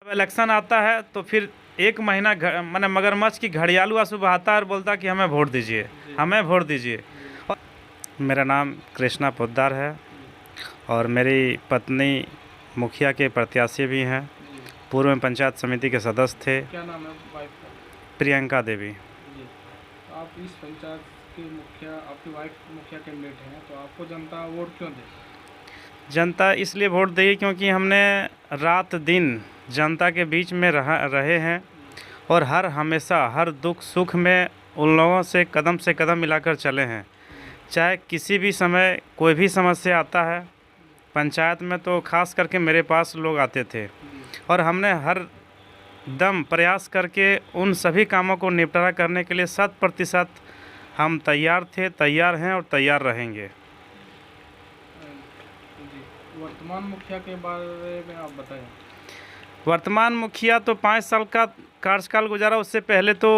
जब इलेक्शन आता है तो फिर एक महीना मैंने मगरमच्छ की घड़ियालू आंसू बहाता है और बोलता कि हमें वोट दीजिए, हमें वोट दीजिए। और मेरा नाम कृष्णा पोद्दार है और मेरी पत्नी मुखिया के प्रत्याशी भी हैं। पूर्व में पंचायत समिति के सदस्य थे। क्या नाम है वाइफ का? प्रियंका देवी। जी, तो आप इस पंचायत के मुखिया, आपकी वाइफ मुखिया कैंडिडेट हैं, तो आपको जनता वोट क्यों दे? जनता इसलिए वोट देगी क्योंकि हमने रात दिन जनता के बीच में रहे हैं और हमेशा हर दुख सुख में उन लोगों से कदम मिलाकर चले हैं। चाहे किसी भी समय कोई भी समस्या आता है पंचायत में तो खास करके मेरे पास लोग आते थे और हमने हर दम प्रयास करके उन सभी कामों को निपटारा करने के लिए 100% हम तैयार थे, तैयार हैं और तैयार रहेंगे। जी, वर्तमान मुखिया के बारे में आप बताएं। वर्तमान मुखिया तो 5 साल का कार्यकाल गुजारा। उससे पहले तो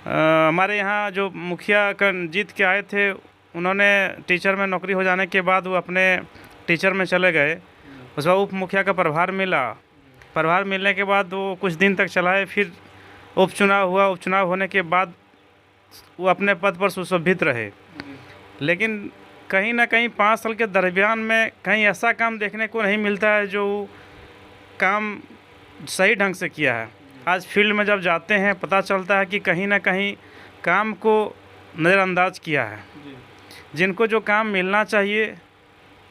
हमारे यहाँ जो मुखिया जीत के आए थे उन्होंने टीचर में नौकरी हो जाने के बाद वो अपने टीचर में चले गए। उसके बाद उप मुखिया का प्रभार मिला। प्रभार मिलने के बाद वो कुछ दिन तक चलाए, फिर उपचुनाव हुआ। उपचुनाव होने के बाद वो अपने पद पर सुशोभित रहे। लेकिन कहीं ना कहीं 5 साल के दरमियान में कहीं ऐसा काम देखने को नहीं मिलता है जो काम सही ढंग से किया है। आज फील्ड में जब जाते हैं पता चलता है कि कहीं ना कहीं काम को नज़रअंदाज किया है। जिनको जो काम मिलना चाहिए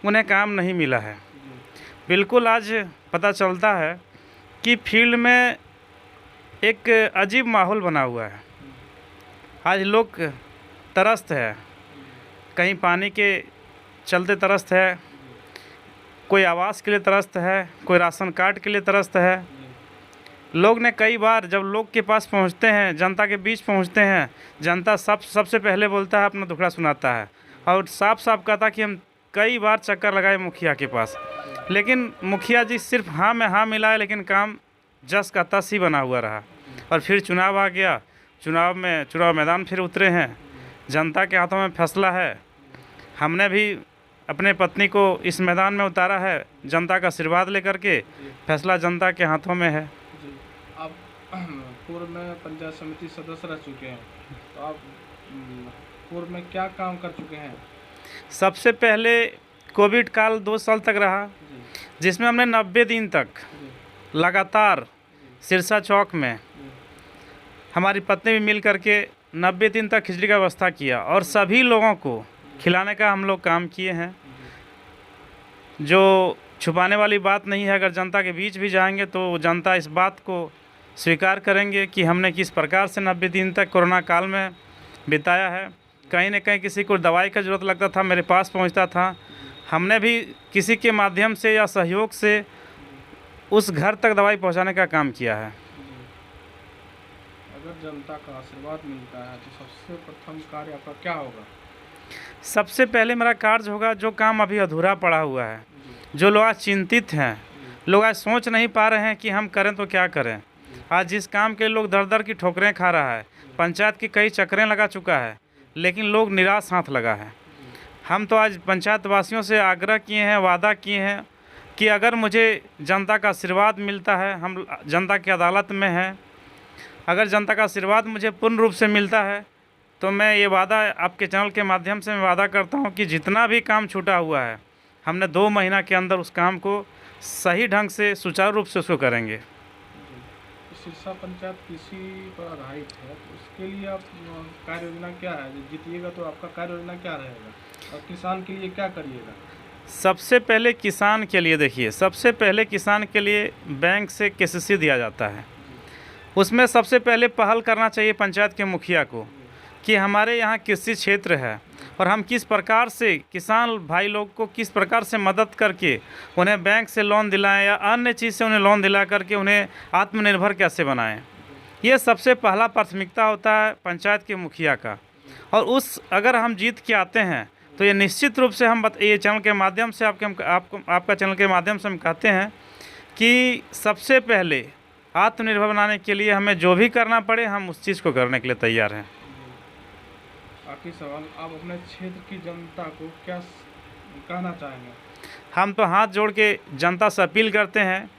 उन्हें काम नहीं मिला है। बिल्कुल आज पता चलता है कि फील्ड में एक अजीब माहौल बना हुआ है। आज लोग तरस्त है, कहीं पानी के चलते तरस्त है, कोई आवास के लिए तरस्त है, कोई राशन कार्ड के लिए तरस्त है। लोग ने कई बार जब लोग के पास पहुंचते हैं, जनता के बीच पहुंचते हैं, जनता सबसे पहले बोलता है, अपना दुखड़ा सुनाता है और साफ साफ कहता कि हम कई बार चक्कर लगाए मुखिया के पास, लेकिन मुखिया जी सिर्फ हाँ में हाँ मिलाए, लेकिन काम जस का तस ही बना हुआ रहा। और फिर चुनाव आ गया, चुनाव मैदान फिर उतरे हैं, जनता के हाथों में फैसला है। हमने भी अपने पत्नी को इस मैदान में उतारा है जनता का आशीर्वाद लेकर के। फैसला जनता के हाथों में है। जी, आप पूर्व में पंचायत समिति सदस्य रह चुके हैं, तो आप पूर्व में क्या काम कर चुके हैं? सबसे पहले कोविड काल 2 साल तक रहा, जिसमें हमने 90 दिन तक लगातार सिरसा चौक में हमारी पत्नी भी मिल करके 90 दिन तक खिचड़ी का व्यवस्था किया और सभी लोगों को खिलाने का हम लोग काम किए हैं। जो छुपाने वाली बात नहीं है। अगर जनता के बीच भी जाएंगे तो जनता इस बात को स्वीकार करेंगे कि हमने किस प्रकार से 90 दिन तक कोरोना काल में बिताया है। कहीं न कहीं किसी को दवाई का ज़रूरत लगता था, मेरे पास पहुंचता था। हमने भी किसी के माध्यम से या सहयोग से उस घर तक दवाई पहुंचाने का काम किया है। अगर जनता का आशीर्वाद मिलता है तो सबसे प्रथम कार्य आपका क्या होगा? सबसे पहले मेरा कार्य होगा जो काम अभी अधूरा पड़ा हुआ है, जो लोग आज चिंतित हैं, लोग आज सोच नहीं पा रहे हैं कि हम करें तो क्या करें। आज जिस काम के लोग दर दर की ठोकरें खा रहा है, पंचायत की कई चक्करें लगा चुका है, लेकिन लोग निराश हाथ लगा है। हम तो आज पंचायत वासियों से आग्रह किए हैं, वादा किए हैं कि अगर मुझे जनता का आशीर्वाद मिलता है, हम जनता की अदालत में हैं, अगर जनता का आशीर्वाद मुझे पूर्ण रूप से मिलता है तो मैं ये वादा आपके चैनल के माध्यम से मैं वादा करता हूँ कि जितना भी काम छूटा हुआ है हमने 2 महीना के अंदर उस काम को सही ढंग से सुचारू रूप से उसको करेंगे। सिरसा पंचायत कृषि पर आधारित है, तो उसके लिए आप कार्य योजना क्या है? जीतिएगा तो आपका कार्य योजना क्या रहेगा और किसान के लिए क्या करिएगा? सबसे पहले किसान के लिए देखिए, सबसे पहले किसान के लिए बैंक से केसीसी दिया जाता है। उसमें सबसे पहले पहल करना चाहिए पंचायत के मुखिया को कि हमारे यहाँ कृषि क्षेत्र है और हम किस प्रकार से किसान भाई लोग को किस प्रकार से मदद करके उन्हें बैंक से लोन दिलाएं या अन्य चीज़ से उन्हें लोन दिला करके उन्हें आत्मनिर्भर कैसे बनाएं। ये सबसे पहला प्राथमिकता होता है पंचायत के मुखिया का। और उस अगर हम जीत के आते हैं तो ये निश्चित रूप से हम ये चैनल के माध्यम से आपका चैनल के माध्यम से हम कहते हैं कि सबसे पहले आत्मनिर्भर बनाने के लिए हमें जो भी करना पड़े हम उस चीज़ को करने के लिए तैयार हैं। आखिरी सवाल, आप अपने क्षेत्र की जनता को क्या कहना चाहेंगे? हम तो हाथ जोड़ के जनता से अपील करते हैं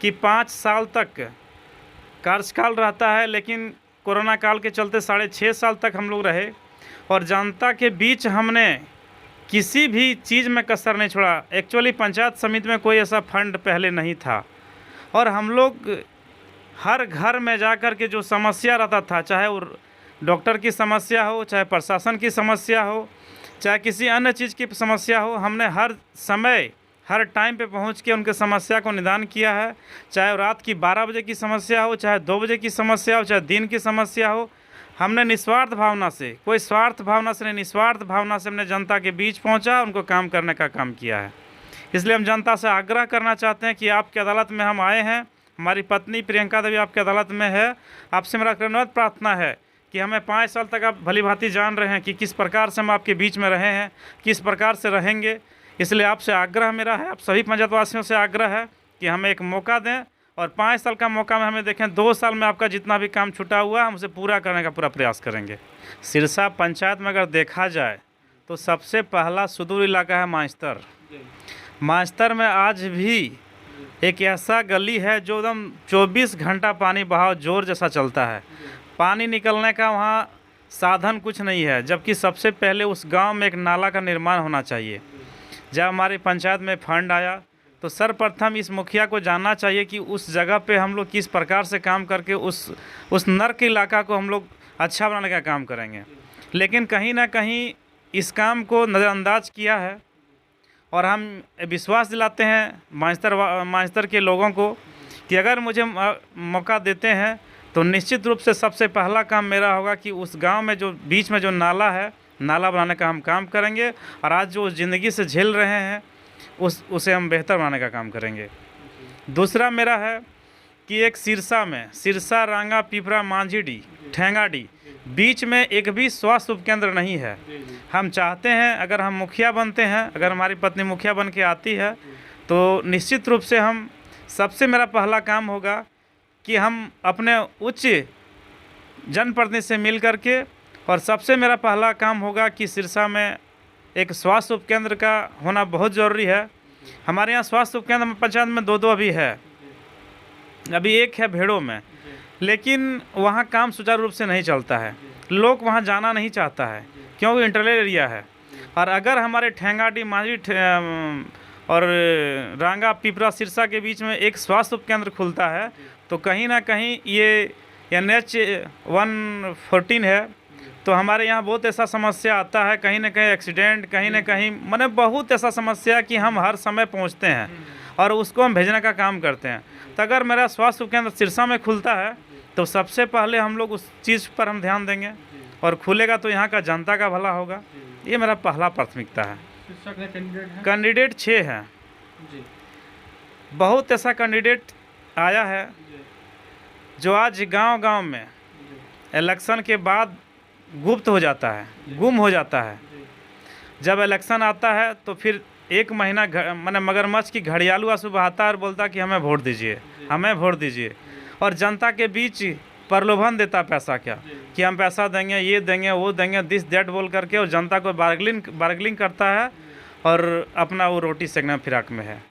कि 5 साल तक कार्यकाल रहता है, लेकिन कोरोना काल के चलते 6.5 साल तक हम लोग रहे और जनता के बीच हमने किसी भी चीज़ में कसर नहीं छोड़ा। एक्चुअली पंचायत समिति में कोई ऐसा फंड पहले नहीं था और हम लोग हर घर में जाकर के जो समस्या रहता था, चाहे वो डॉक्टर की समस्या हो, चाहे प्रशासन की समस्या हो, चाहे किसी अन्य चीज़ की समस्या हो, हमने हर समय हर टाइम पे पहुंच के उनके समस्या को निदान किया है। चाहे रात की 12 बजे की समस्या हो, चाहे 2 बजे की समस्या हो, चाहे दिन की समस्या हो, हमने निस्वार्थ भावना से, कोई स्वार्थ भावना से नहीं, निस्वार्थ भावना से हमने जनता के बीच पहुंचा, उनको काम करने का काम किया है। इसलिए हम जनता से आग्रह करना चाहते हैं कि आपकी अदालत में हम आए हैं, हमारी पत्नी प्रियंका देवी आपकी अदालत में है। आपसे मेरा अनुरोध प्रार्थना है कि हमें 5 साल तक आप भली भांति जान रहे हैं कि किस प्रकार से हम आपके बीच में रहे हैं, किस प्रकार से रहेंगे। इसलिए आपसे आग्रह मेरा है, आप सभी पंचायतवासियों से आग्रह है कि हमें एक मौका दें और 5 साल का मौका में हमें देखें। 2 साल में आपका जितना भी काम छूटा हुआ है हम उसे पूरा करने का पूरा प्रयास करेंगे। सिरसा पंचायत में अगर देखा जाए तो सबसे पहला सुदूर इलाका है मांझतर। मांझतर में आज भी एक ऐसा गली है जो एकदम 24 घंटा पानी बहाव जोर जैसा चलता है। पानी निकलने का वहाँ साधन कुछ नहीं है, जबकि सबसे पहले उस गांव में एक नाला का निर्माण होना चाहिए। जब हमारी पंचायत में फंड आया तो सर्वप्रथम इस मुखिया को जानना चाहिए कि उस जगह पे हम लोग किस प्रकार से काम करके उस नर्क इलाका को हम लोग अच्छा बनाने का काम करेंगे। लेकिन कहीं ना कहीं इस काम को नज़रअंदाज किया है और हम विश्वास दिलाते हैं मांझतर के लोगों को कि अगर मुझे मौका देते हैं तो निश्चित रूप से सबसे पहला काम मेरा होगा कि उस गांव में जो बीच में जो नाला है, नाला बनाने का हम काम करेंगे और आज जो ज़िंदगी से झेल रहे हैं उसे हम बेहतर बनाने का काम करेंगे। दूसरा मेरा है कि एक सिरसा रांगा पिपरा मांझीडी ठेंगाडी बीच में एक भी स्वास्थ्य उपकेंद्र नहीं है। हम चाहते हैं अगर हम मुखिया बनते हैं, अगर हमारी पत्नी मुखिया बन के आती है तो निश्चित रूप से हम सबसे मेरा पहला काम होगा कि हम अपने उच्च जनप्रतिनिधि से मिल करके और सबसे मेरा पहला काम होगा कि सिरसा में एक स्वास्थ्य उपकेंद्र का होना बहुत ज़रूरी है। हमारे यहाँ स्वास्थ्य उपकेंद्र पंचायत में 2 अभी है, अभी एक है भेड़ों में, लेकिन वहाँ काम सुचारू रूप से नहीं चलता है। लोग वहाँ जाना नहीं चाहता है क्योंकि इंटरनल एरिया है। और अगर हमारे ठेंगाडी मांझी और रांगा पिपरा सिरसा के बीच में एक स्वास्थ्य उपकेंद्र खुलता है तो कहीं ना कहीं ये NH 114 है तो हमारे यहाँ बहुत ऐसा समस्या आता है, कहीं ना कहीं एक्सीडेंट, कहीं ना कहीं माने बहुत ऐसा समस्या कि हम हर समय पहुँचते हैं और उसको हम भेजने का काम करते हैं। तो अगर मेरा स्वास्थ्य उपकेंद्र सिरसा में खुलता है तो सबसे पहले हम लोग उस चीज़ पर हम ध्यान देंगे और खुलेगा तो यहाँ का जनता का भला होगा। ये मेरा पहला प्राथमिकता है। कैंडिडेट 6 है, बहुत ऐसा कैंडिडेट आया है जो आज गांव-गांव में इलेक्शन के बाद गुप्त हो जाता है, गुम हो जाता है। जब इलेक्शन आता है तो फिर 1 महीना माने मगरमच्छ की घड़ियालू आंसू बहाता है और बोलता कि हमें वोट दीजिए, हमें वोट दीजिए, और जनता के बीच प्रलोभन देता पैसा क्या कि हम पैसा देंगे, ये देंगे, वो देंगे, दिस दैट बोल करके, और जनता को बार्गेनिंग करता है और अपना वो रोटी सेकना फिराक में है।